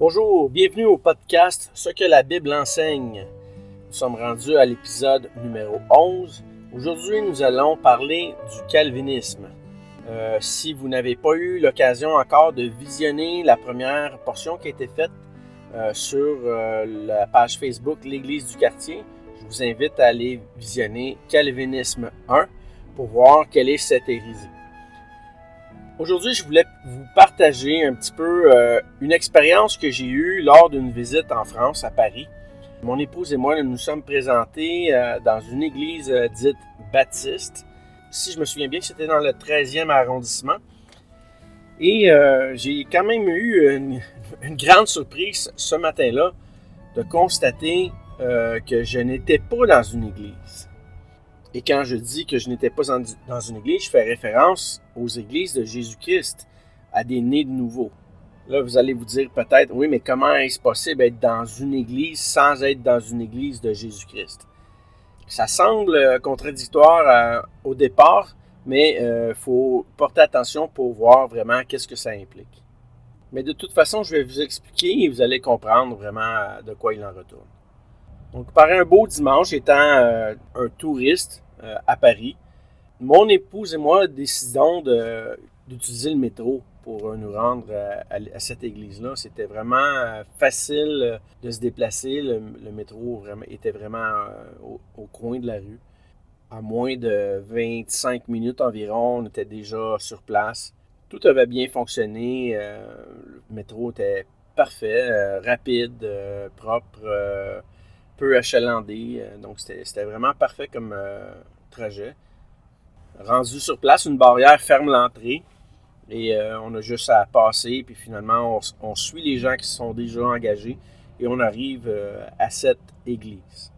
Bonjour, bienvenue au podcast Ce que la Bible enseigne. Nous sommes rendus à l'épisode numéro 11. Aujourd'hui, nous allons parler du calvinisme. Si vous n'avez pas eu l'occasion encore de visionner la première portion qui a été faite sur la page Facebook L'Église du quartier, je vous invite à aller visionner Calvinisme 1 pour voir quelle est cette hérésie. Aujourd'hui, je voulais vous partager un petit peu une expérience que j'ai eue lors d'une visite en France, à Paris. Mon épouse et moi, nous sommes présentés dans une église dite baptiste. Si je me souviens bien, c'était dans le 13e arrondissement. Et j'ai quand même eu une grande surprise ce matin-là de constater que je n'étais pas dans une église. Et quand je dis que je n'étais pas dans une église, je fais référence aux églises de Jésus-Christ, à des nés de nouveau. Là, vous allez vous dire peut-être, oui, mais comment est-ce possible d'être dans une église sans être dans une église de Jésus-Christ? Ça semble contradictoire au départ, mais il faut porter attention pour voir vraiment qu'est-ce que ça implique. Mais de toute façon, je vais vous expliquer et vous allez comprendre vraiment de quoi il en retourne. Donc, par un beau dimanche, étant un touriste à Paris, mon épouse et moi décidons d'utiliser le métro pour nous rendre à cette église-là. C'était vraiment facile de se déplacer. Le métro était vraiment au coin de la rue. À moins de 25 minutes environ, on était déjà sur place. Tout avait bien fonctionné. Le métro était parfait, rapide, propre, peu achalandé. Donc, c'était vraiment parfait comme trajet. Rendu sur place, une barrière ferme l'entrée et on a juste à passer. Puis finalement, on suit les gens qui sont déjà engagés et on arrive à cette église.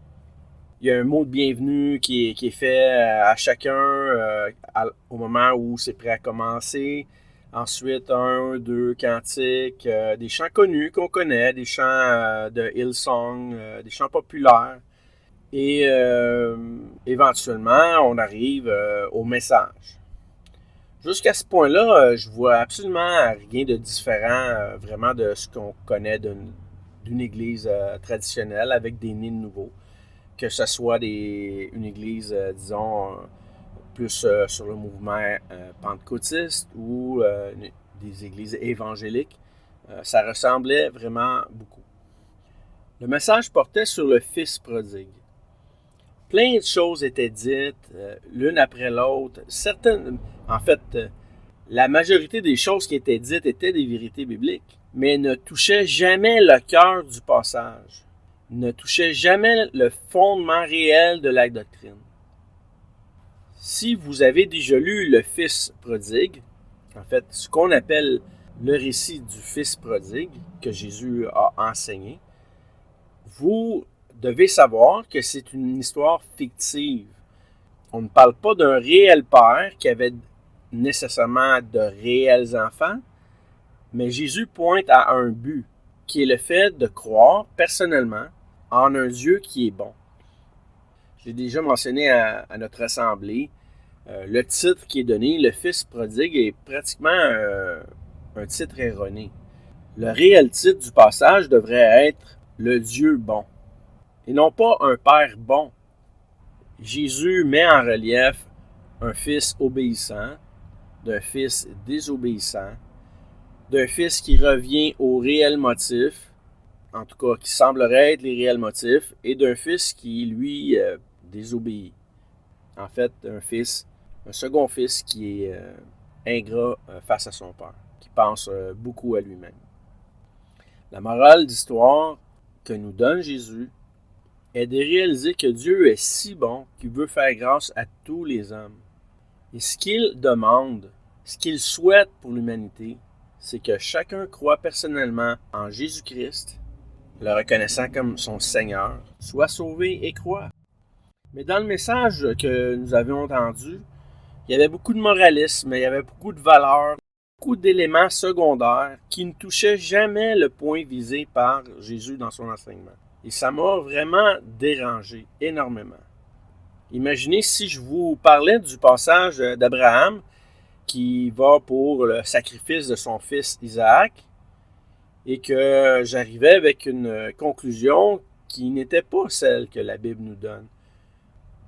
Il y a un mot de bienvenue qui est fait à chacun au moment où c'est prêt à commencer. Ensuite, 1, 2 cantiques, des chants connus qu'on connaît, des chants de Hillsong, des chants populaires. Et éventuellement, on arrive au message. Jusqu'à ce point-là, je vois absolument rien de différent vraiment de ce qu'on connaît d'une église traditionnelle avec des nids de nouveau. Que ce soit une église, disons, plus sur le mouvement pentecôtiste ou des églises évangéliques. Ça ressemblait vraiment beaucoup. Le message portait sur le Fils prodigue. Plein de choses étaient dites, l'une après l'autre. La majorité des choses qui étaient dites étaient des vérités bibliques, mais ne touchaient jamais le cœur du passage, ne touchaient jamais le fondement réel de la doctrine. Si vous avez déjà lu le Fils prodigue, en fait, ce qu'on appelle le récit du Fils prodigue que Jésus a enseigné, vous devez savoir que c'est une histoire fictive. On ne parle pas d'un réel père qui avait nécessairement de réels enfants, mais Jésus pointe à un but, qui est le fait de croire personnellement en un Dieu qui est bon. J'ai déjà mentionné à notre assemblée, le titre qui est donné, le Fils prodigue, est pratiquement un titre erroné. Le réel titre du passage devrait être le Dieu bon, et non pas un Père bon. Jésus met en relief un Fils obéissant, d'un Fils désobéissant, d'un Fils qui revient aux réels motifs, en tout cas qui semblerait être les réels motifs, et d'un Fils qui, lui, désobéit. En fait, un second Fils qui est ingrat face à son Père, qui pense beaucoup à lui-même. La morale d'histoire que nous donne Jésus est de réaliser que Dieu est si bon qu'il veut faire grâce à tous les hommes. Et ce qu'il demande, ce qu'il souhaite pour l'humanité, c'est que chacun croit personnellement en Jésus-Christ, le reconnaissant comme son Seigneur, soit sauvé et croit. Mais dans le message que nous avions entendu, il y avait beaucoup de moralisme, il y avait beaucoup de valeurs, beaucoup d'éléments secondaires qui ne touchaient jamais le point visé par Jésus dans son enseignement. Et ça m'a vraiment dérangé énormément. Imaginez si je vous parlais du passage d'Abraham qui va pour le sacrifice de son fils Isaac et que j'arrivais avec une conclusion qui n'était pas celle que la Bible nous donne.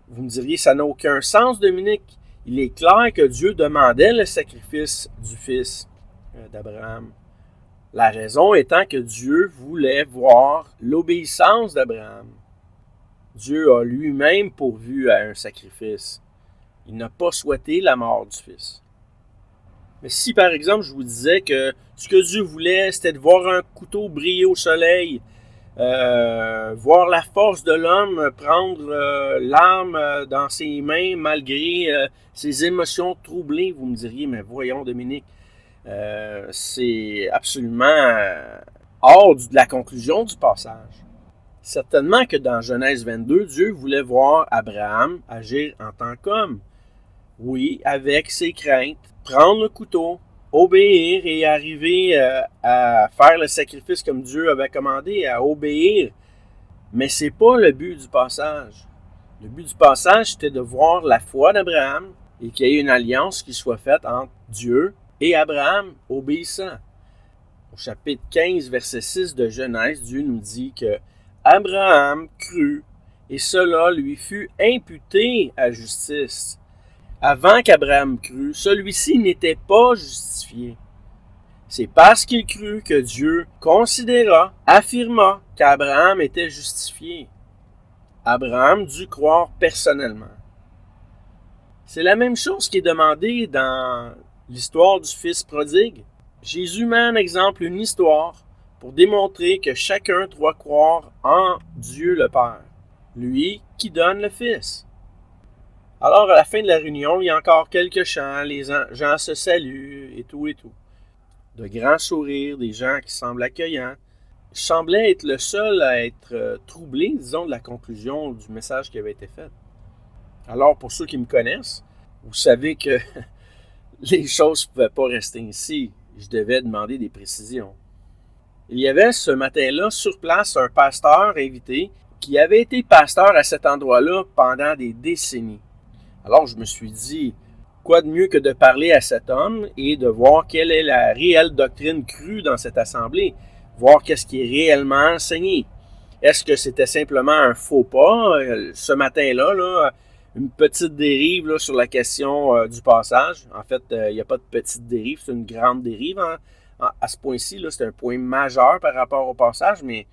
Vous me diriez, ça n'a aucun sens, Dominique. Il est clair que Dieu demandait le sacrifice du fils d'Abraham. La raison étant que Dieu voulait voir l'obéissance d'Abraham. Dieu a lui-même pourvu à un sacrifice. Il n'a pas souhaité la mort du fils. Mais si, par exemple, je vous disais que ce que Dieu voulait, c'était de voir un couteau briller au soleil, voir la force de l'homme prendre l'arme dans ses mains malgré ses émotions troublées, vous me diriez, mais voyons, Dominique, c'est absolument hors de la conclusion du passage. Certainement que dans Genèse 22, Dieu voulait voir Abraham agir en tant qu'homme. Oui, avec ses craintes, prendre le couteau, obéir et arriver à faire le sacrifice comme Dieu avait commandé, à obéir. Mais c'est pas le but du passage. Le but du passage, c'était de voir la foi d'Abraham et qu'il y ait une alliance qui soit faite entre Dieu et Abraham obéissant. Au chapitre 15, verset 6 de Genèse, Dieu nous dit que Abraham crut et cela lui fut imputé à justice. Avant qu'Abraham crût, celui-ci n'était pas justifié. C'est parce qu'il crut que Dieu affirma qu'Abraham était justifié. Abraham dut croire personnellement. C'est la même chose qui est demandée dans l'histoire du fils prodigue. Jésus met en exemple une histoire pour démontrer que chacun doit croire en Dieu le Père, lui qui donne le Fils. Alors, à la fin de la réunion, il y a encore quelques chants, les gens se saluent et tout et tout. De grands sourires, des gens qui semblent accueillants. Je semblais être le seul à être troublé, disons, de la conclusion du message qui avait été fait. Alors, pour ceux qui me connaissent, vous savez que les choses ne pouvaient pas rester ainsi. Je devais demander des précisions. Il y avait ce matin-là sur place un pasteur invité qui avait été pasteur à cet endroit-là pendant des décennies. Alors je me suis dit, quoi de mieux que de parler à cet homme et de voir quelle est la réelle doctrine crue dans cette assemblée, voir qu'est-ce qui est réellement enseigné. Est-ce que c'était simplement un faux pas ce matin-là, une petite dérive là, sur la question du passage? En fait, il n'y a pas de petite dérive, c'est une grande dérive à ce point-ci. Là, c'est un point majeur par rapport au passage, mais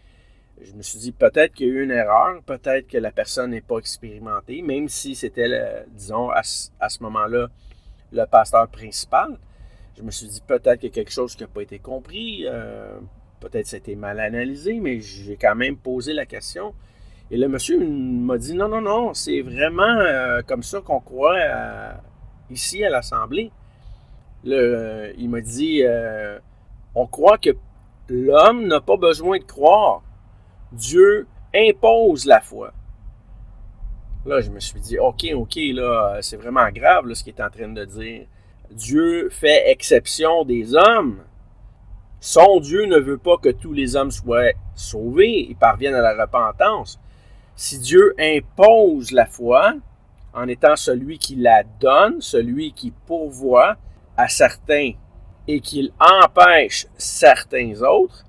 je me suis dit peut-être qu'il y a eu une erreur, peut-être que la personne n'est pas expérimentée, même si c'était, disons, à ce moment-là, le pasteur principal. Je me suis dit peut-être qu'il y a quelque chose qui n'a pas été compris, peut-être que ça a été mal analysé, mais j'ai quand même posé la question. Et le monsieur m'a dit non, c'est vraiment comme ça qu'on croit ici à l'Assemblée. Il m'a dit on croit que l'homme n'a pas besoin de croire. Dieu impose la foi. Là, je me suis dit, OK, là, c'est vraiment grave là, ce qu'il est en train de dire. Dieu fait exception des hommes. Son Dieu ne veut pas que tous les hommes soient sauvés et parviennent à la repentance. Si Dieu impose la foi, en étant celui qui la donne, celui qui pourvoit à certains et qu'il empêche certains autres,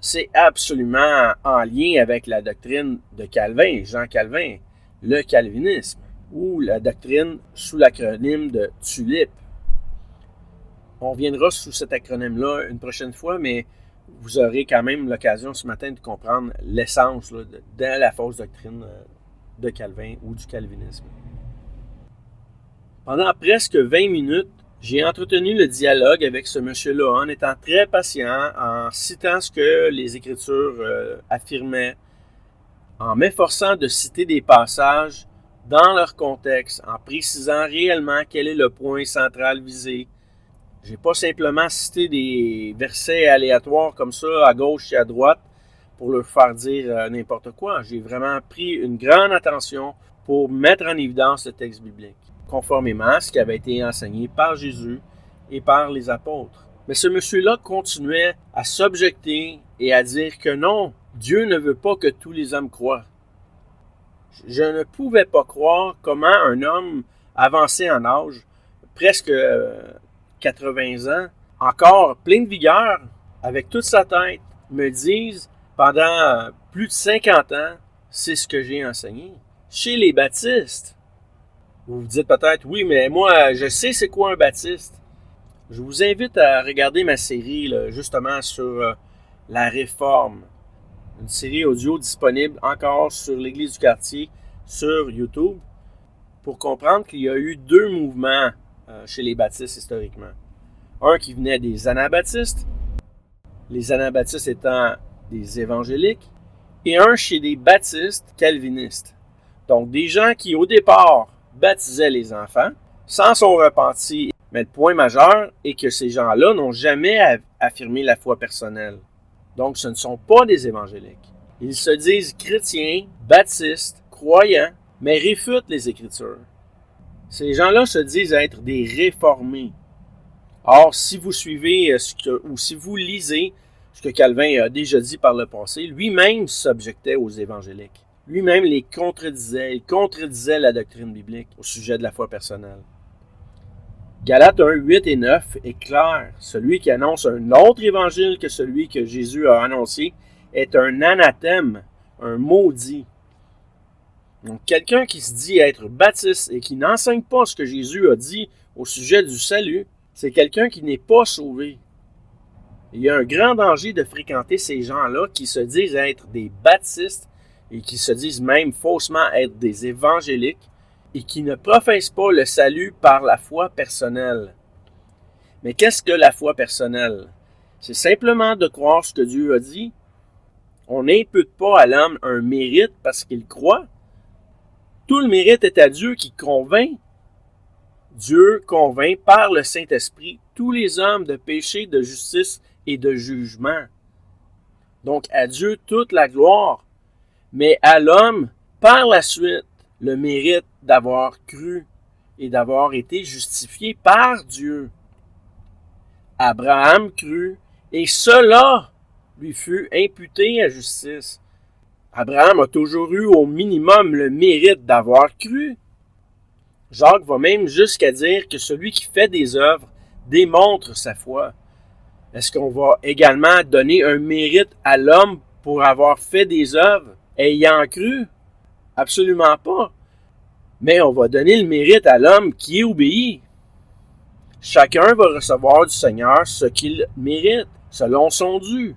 c'est absolument en lien avec la doctrine de Calvin, Jean Calvin, le calvinisme, ou la doctrine sous l'acronyme de TULIP. On reviendra sous cet acronyme-là une prochaine fois, mais vous aurez quand même l'occasion ce matin de comprendre l'essence là, de la fausse doctrine de Calvin ou du calvinisme. Pendant presque 20 minutes, j'ai entretenu le dialogue avec ce monsieur-là en étant très patient, en citant ce que les Écritures affirmaient, en m'efforçant de citer des passages dans leur contexte, en précisant réellement quel est le point central visé. Je n'ai pas simplement cité des versets aléatoires comme ça, à gauche et à droite, pour leur faire dire n'importe quoi. J'ai vraiment pris une grande attention pour mettre en évidence le texte biblique, conformément à ce qui avait été enseigné par Jésus et par les apôtres. Mais ce monsieur-là continuait à s'objecter et à dire que non, Dieu ne veut pas que tous les hommes croient. Je ne pouvais pas croire comment un homme avancé en âge, presque 80 ans, encore plein de vigueur, avec toute sa tête, me dise pendant plus de 50 ans, c'est ce que j'ai enseigné. Chez les baptistes, vous vous dites peut-être, oui, mais moi, je sais c'est quoi un baptiste. Je vous invite à regarder ma série, là, justement, sur la Réforme. Une série audio disponible encore sur l'Église du quartier, sur YouTube, pour comprendre qu'il y a eu deux mouvements chez les baptistes historiquement. Un qui venait des anabaptistes, les anabaptistes étant des évangéliques, et un chez des baptistes calvinistes. Donc des gens qui au départ baptisaient les enfants, sans son repenti. Mais le point majeur est que ces gens-là n'ont jamais affirmé la foi personnelle. Donc ce ne sont pas des évangéliques. Ils se disent chrétiens, baptistes, croyants, mais réfutent les Écritures. Ces gens-là se disent être des réformés. Or, si vous suivez ou si vous lisez ce que Calvin a déjà dit par le passé, lui-même s'objectait aux évangéliques. Lui-même les contredisait. Il contredisait la doctrine biblique au sujet de la foi personnelle. Galates 1, 8 et 9 est clair. Celui qui annonce un autre évangile que celui que Jésus a annoncé est un anathème, un maudit. Donc, quelqu'un qui se dit être baptiste et qui n'enseigne pas ce que Jésus a dit au sujet du salut, c'est quelqu'un qui n'est pas sauvé. Il y a un grand danger de fréquenter ces gens-là qui se disent être des baptistes et qui se disent même faussement être des évangéliques et qui ne professent pas le salut par la foi personnelle. Mais qu'est-ce que la foi personnelle? C'est simplement de croire ce que Dieu a dit. On n'impute pas à l'homme un mérite parce qu'il croit. Tout le mérite est à Dieu qui convainc. Dieu convainc par le Saint-Esprit tous les hommes de péché, de justice et de jugement. Donc à Dieu toute la gloire, mais à l'homme, par la suite, le mérite d'avoir cru et d'avoir été justifié par Dieu. Abraham crut, et cela lui fut imputé à justice. Abraham a toujours eu au minimum le mérite d'avoir cru. Jacques va même jusqu'à dire que celui qui fait des œuvres démontre sa foi. Est-ce qu'on va également donner un mérite à l'homme pour avoir fait des œuvres ayant cru? Absolument pas. Mais on va donner le mérite à l'homme qui obéit. Chacun va recevoir du Seigneur ce qu'il mérite, selon son dû.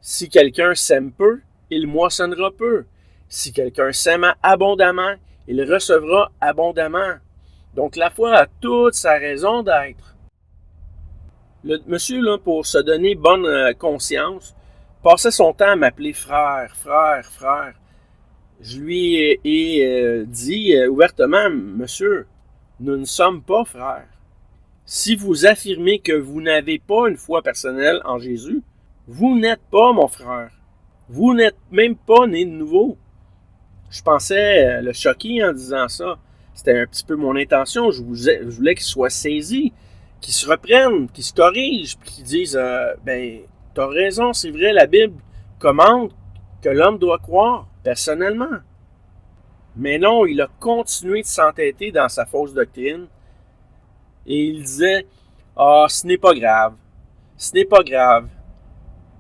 Si quelqu'un sème peu, il moissonnera peu. Si quelqu'un sème abondamment, il recevra abondamment. Donc la foi a toute sa raison d'être. Le monsieur, là, pour se donner bonne conscience, passait son temps à m'appeler frère, frère, frère. Je lui ai dit ouvertement, monsieur, nous ne sommes pas frères. Si vous affirmez que vous n'avez pas une foi personnelle en Jésus, vous n'êtes pas mon frère. Vous n'êtes même pas né de nouveau. Je pensais le choquer en disant ça. C'était un petit peu mon intention. Je voulais qu'il soit saisi, qu'il se reprenne, qu'il se corrige, puis qu'il dise t'as raison, c'est vrai, la Bible commande que l'homme doit croire personnellement. Mais non, il a continué de s'entêter dans sa fausse doctrine et il disait ce n'est pas grave, ce n'est pas grave.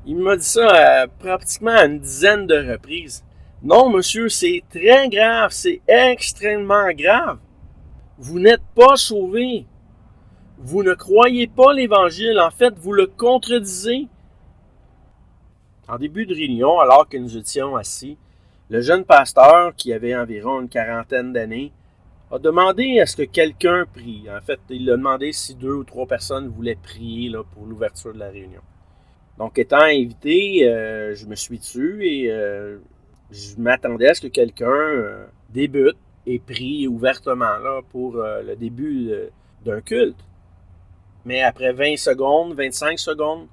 Il m'a dit ça pratiquement à une dizaine de reprises. Non, monsieur, c'est très grave, c'est extrêmement grave. Vous n'êtes pas sauvé. Vous ne croyez pas l'Évangile, en fait, vous le contredisez. En début de réunion, alors que nous étions assis, le jeune pasteur, qui avait environ une quarantaine d'années, a demandé à ce que quelqu'un prie. En fait, il a demandé si 2 ou 3 personnes voulaient prier là, pour l'ouverture de la réunion. Donc, étant invité, je me suis tu et je m'attendais à ce que quelqu'un débute et prie ouvertement là, pour le début d'un culte. Mais après 20 secondes, 25 secondes,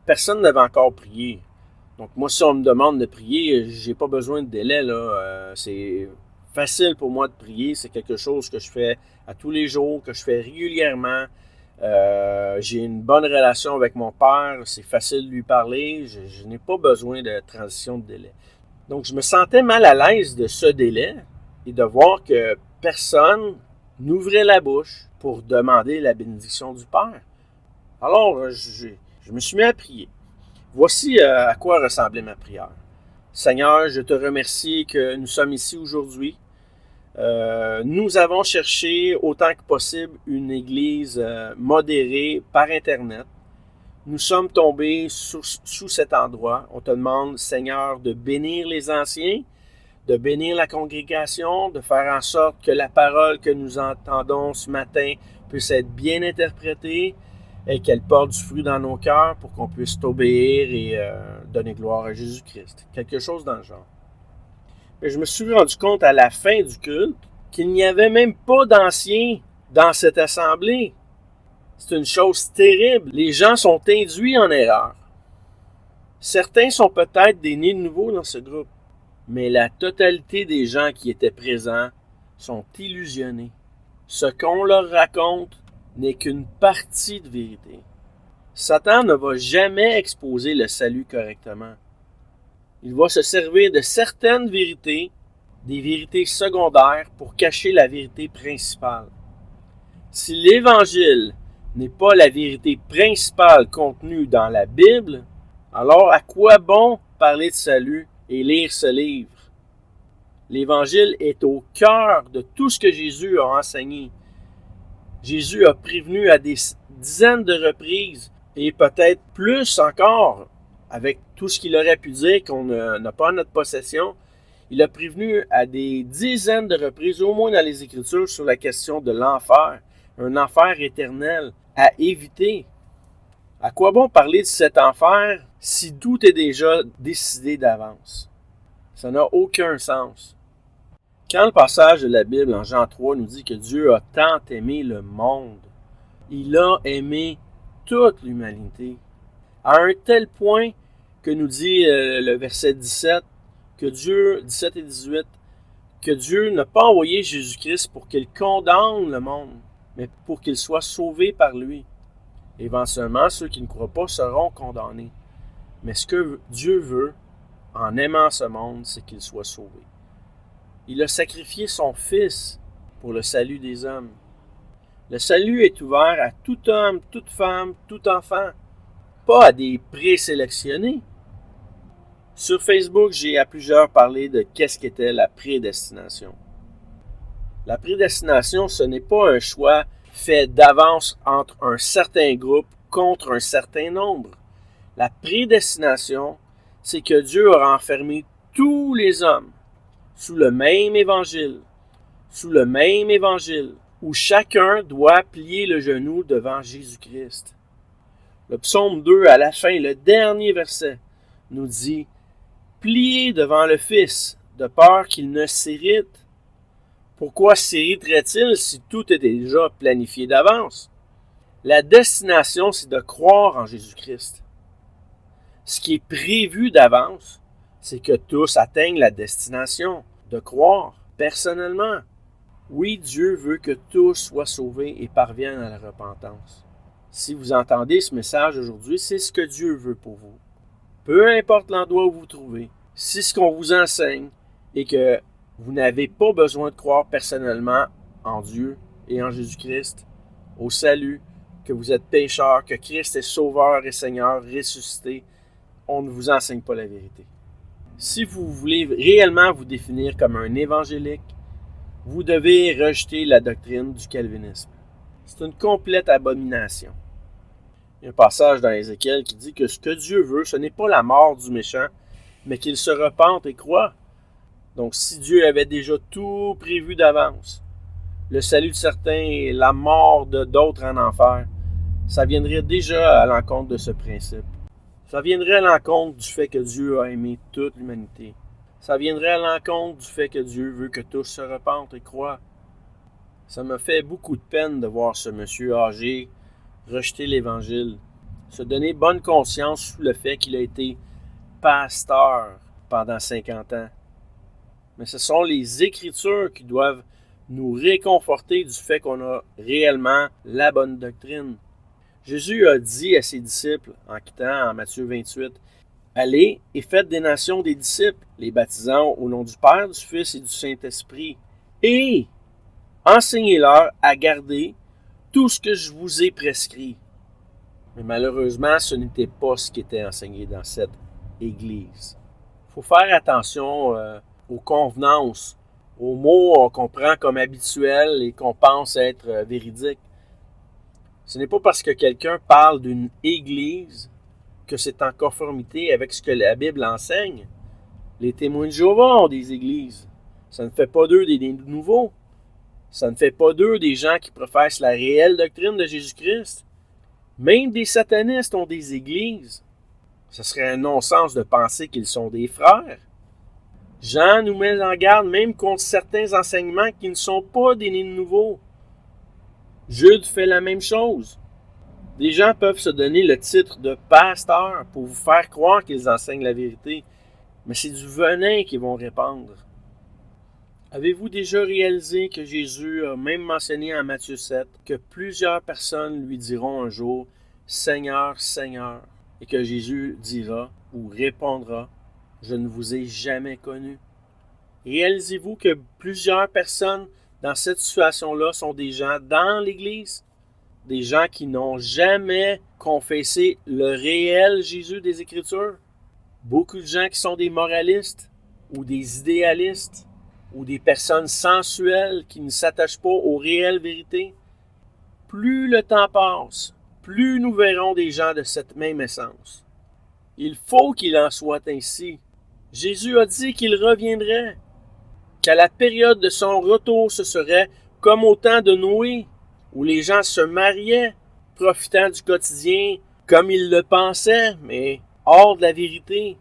personne n'avait encore prié. Donc moi, si on me demande de prier, j'ai pas besoin de délai. C'est facile pour moi de prier. C'est quelque chose que je fais à tous les jours, que je fais régulièrement. J'ai une bonne relation avec mon père. C'est facile de lui parler. Je n'ai pas besoin de transition de délai. Donc je me sentais mal à l'aise de ce délai et de voir que personne n'ouvrait la bouche pour demander la bénédiction du Père. Alors, je me suis mis à prier. Voici à quoi ressemblait ma prière. Seigneur, je te remercie que nous sommes ici aujourd'hui. Nous avons cherché autant que possible une église modérée par Internet. Nous sommes tombés sous cet endroit. On te demande, Seigneur, de bénir les anciens, de bénir la congrégation, de faire en sorte que la parole que nous entendons ce matin puisse être bien interprétée et qu'elle porte du fruit dans nos cœurs pour qu'on puisse t'obéir et donner gloire à Jésus-Christ. Quelque chose dans le genre. Mais je me suis rendu compte à la fin du culte qu'il n'y avait même pas d'anciens dans cette assemblée. C'est une chose terrible. Les gens sont induits en erreur. Certains sont peut-être des nés de nouveau dans ce groupe, mais la totalité des gens qui étaient présents sont illusionnés. Ce qu'on leur raconte n'est qu'une partie de vérité. Satan ne va jamais exposer le salut correctement. Il va se servir de certaines vérités, des vérités secondaires, pour cacher la vérité principale. Si l'Évangile n'est pas la vérité principale contenue dans la Bible, alors à quoi bon parler de salut et lire ce livre? L'Évangile est au cœur de tout ce que Jésus a enseigné. Jésus a prévenu à des dizaines de reprises, et peut-être plus encore, avec tout ce qu'il aurait pu dire qu'on n'a pas en notre possession. Il a prévenu à des dizaines de reprises, au moins dans les Écritures, sur la question de l'enfer, un enfer éternel à éviter. À quoi bon parler de cet enfer si tout est déjà décidé d'avance? Ça n'a aucun sens. Quand le passage de la Bible en Jean 3 nous dit que Dieu a tant aimé le monde, il a aimé toute l'humanité, à un tel point que nous dit le verset 17, que Dieu, 17 et 18, que Dieu n'a pas envoyé Jésus-Christ pour qu'il condamne le monde, mais pour qu'il soit sauvé par lui. Éventuellement, ceux qui ne croient pas seront condamnés. Mais ce que Dieu veut, en aimant ce monde, c'est qu'il soit sauvé. Il a sacrifié son Fils pour le salut des hommes. Le salut est ouvert à tout homme, toute femme, tout enfant, pas à des présélectionnés. Sur Facebook, j'ai à plusieurs parlé de qu'est-ce qu'était la prédestination. La prédestination, ce n'est pas un choix fait d'avance entre un certain groupe contre un certain nombre. La prédestination, c'est que Dieu a enfermé tous les hommes sous le même évangile, où chacun doit plier le genou devant Jésus-Christ. Le psaume 2, à la fin, le dernier verset, nous dit « Pliez devant le Fils, de peur qu'il ne s'irrite. » Pourquoi s'irriterait-il si tout était déjà planifié d'avance? La destination, c'est de croire en Jésus-Christ. Ce qui est prévu d'avance, c'est que tous atteignent la destination, de croire personnellement. Oui, Dieu veut que tous soient sauvés et parviennent à la repentance. Si vous entendez ce message aujourd'hui, c'est ce que Dieu veut pour vous. Peu importe l'endroit où vous vous trouvez, si ce qu'on vous enseigne est que vous n'avez pas besoin de croire personnellement en Dieu et en Jésus-Christ, au salut, que vous êtes pécheur, que Christ est sauveur et Seigneur ressuscité, on ne vous enseigne pas la vérité. Si vous voulez réellement vous définir comme un évangélique, vous devez rejeter la doctrine du calvinisme. C'est une complète abomination. Il y a un passage dans Ézéchiel qui dit que ce que Dieu veut, ce n'est pas la mort du méchant, mais qu'il se repente et croit. Donc si Dieu avait déjà tout prévu d'avance, le salut de certains et la mort de d'autres en enfer, ça viendrait déjà à l'encontre de ce principe. Ça viendrait à l'encontre du fait que Dieu a aimé toute l'humanité. Ça viendrait à l'encontre du fait que Dieu veut que tous se repentent et croient. Ça me fait beaucoup de peine de voir ce monsieur âgé rejeter l'Évangile, se donner bonne conscience sous le fait qu'il a été pasteur pendant 50 ans. Mais ce sont les Écritures qui doivent nous réconforter du fait qu'on a réellement la bonne doctrine. Jésus a dit à ses disciples, en quittant en Matthieu 28, « Allez et faites des nations des disciples, les baptisant au nom du Père, du Fils et du Saint-Esprit, et enseignez-leur à garder tout ce que je vous ai prescrit. » Mais malheureusement, ce n'était pas ce qui était enseigné dans cette Église. Il faut faire attention aux convenances, aux mots qu'on prend comme habituels et qu'on pense être véridiques. Ce n'est pas parce que quelqu'un parle d'une Église que c'est en conformité avec ce que la Bible enseigne. Les témoins de Jéhovah ont des églises. Ça ne fait pas d'eux des nouveaux. Ça ne fait pas d'eux des gens qui professent la réelle doctrine de Jésus-Christ. Même des satanistes ont des églises. Ce serait un non-sens de penser qu'ils sont des frères. Jean nous met en garde même contre certains enseignements qui ne sont pas des nouveaux. Jude fait la même chose. Des gens peuvent se donner le titre de pasteur pour vous faire croire qu'ils enseignent la vérité, mais c'est du venin qu'ils vont répandre. Avez-vous déjà réalisé que Jésus a même mentionné en Matthieu 7 que plusieurs personnes lui diront un jour « Seigneur, Seigneur » et que Jésus dira ou répondra « Je ne vous ai jamais connu ». Réalisez-vous que plusieurs personnes dans cette situation-là sont des gens dans l'Église, des gens qui n'ont jamais confessé le réel Jésus des Écritures, beaucoup de gens qui sont des moralistes ou des idéalistes, ou des personnes sensuelles qui ne s'attachent pas aux réelles vérités. Plus le temps passe, plus nous verrons des gens de cette même essence. Il faut qu'il en soit ainsi. Jésus a dit qu'il reviendrait, qu'à la période de son retour, ce serait comme au temps de Noé, où les gens se mariaient, profitant du quotidien comme ils le pensaient, mais hors de la vérité.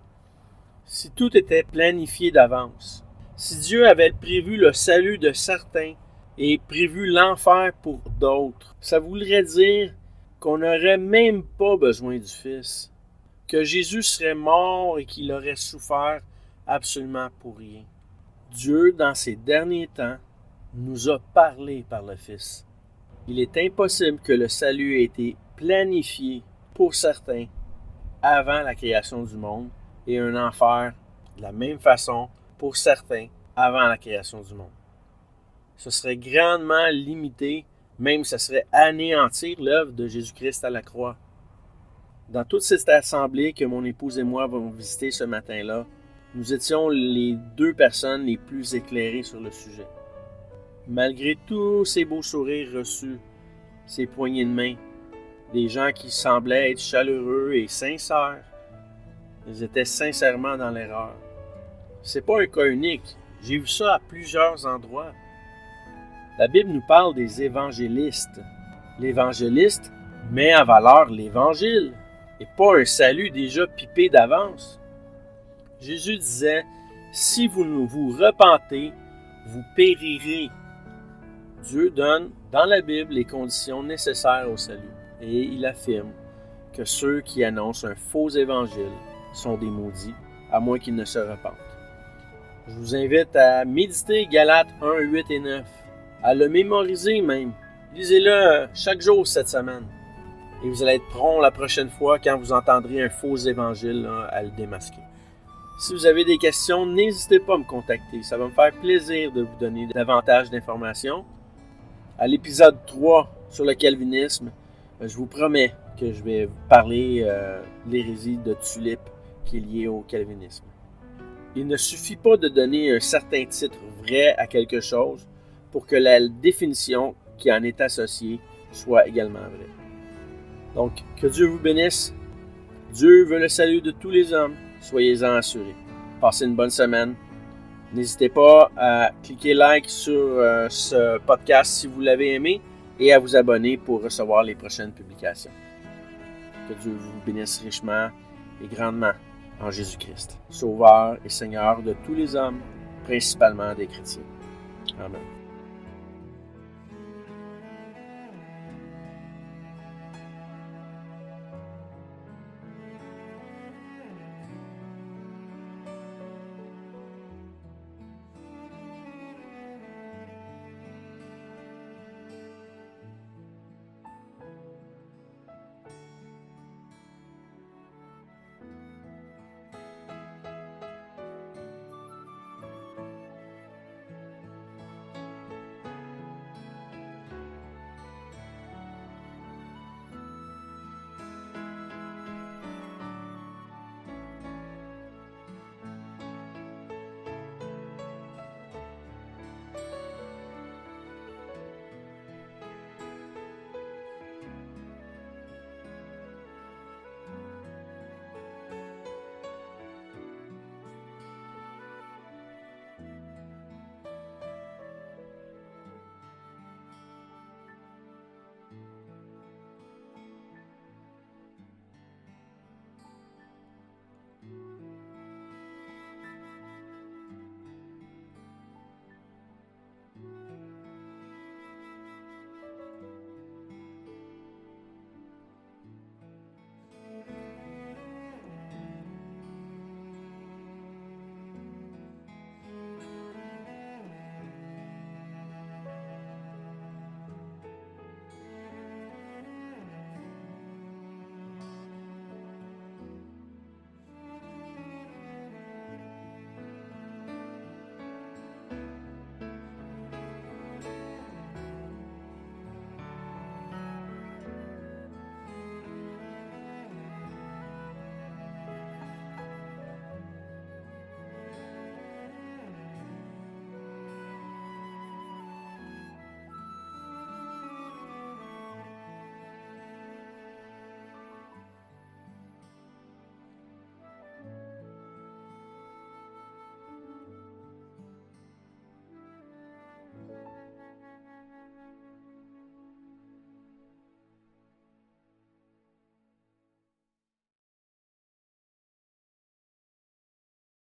Si tout était planifié d'avance. Si Dieu avait prévu le salut de certains et prévu l'enfer pour d'autres, ça voudrait dire qu'on n'aurait même pas besoin du Fils, que Jésus serait mort et qu'il aurait souffert absolument pour rien. Dieu, dans ces derniers temps, nous a parlé par le Fils. Il est impossible que le salut ait été planifié pour certains avant la création du monde et un enfer de la même façon pour certains avant la création du monde. Ce serait grandement limité, même ce serait anéantir l'œuvre de Jésus-Christ à la croix. Dans toute cette assemblée que mon épouse et moi avons visiter ce matin-là, nous étions les deux personnes les plus éclairées sur le sujet. Malgré tous ces beaux sourires reçus, ces poignées de main, des gens qui semblaient être chaleureux et sincères, ils étaient sincèrement dans l'erreur. C'est pas un cas unique. J'ai vu ça à plusieurs endroits. La Bible nous parle des évangélistes. L'évangéliste met en valeur l'Évangile et pas un salut déjà pipé d'avance. Jésus disait, « Si vous ne vous repentez, vous périrez. » Dieu donne dans la Bible les conditions nécessaires au salut. Et il affirme que ceux qui annoncent un faux évangile sont des maudits, à moins qu'ils ne se repentent. Je vous invite à méditer Galates 1, 8 et 9, à le mémoriser même. Lisez-le chaque jour cette semaine. Et vous allez être prompt la prochaine fois quand vous entendrez un faux évangile à le démasquer. Si vous avez des questions, n'hésitez pas à me contacter. Ça va me faire plaisir de vous donner davantage d'informations. À l'épisode 3 sur le calvinisme, je vous promets que je vais vous parler de l'hérésie de Tulipe qui est liée au calvinisme. Il ne suffit pas de donner un certain titre vrai à quelque chose pour que la définition qui en est associée soit également vraie. Donc, que Dieu vous bénisse. Dieu veut le salut de tous les hommes. Soyez-en assurés. Passez une bonne semaine. N'hésitez pas à cliquer like sur ce podcast si vous l'avez aimé et à vous abonner pour recevoir les prochaines publications. Que Dieu vous bénisse richement et grandement en Jésus-Christ, Sauveur et Seigneur de tous les hommes, principalement des chrétiens. Amen.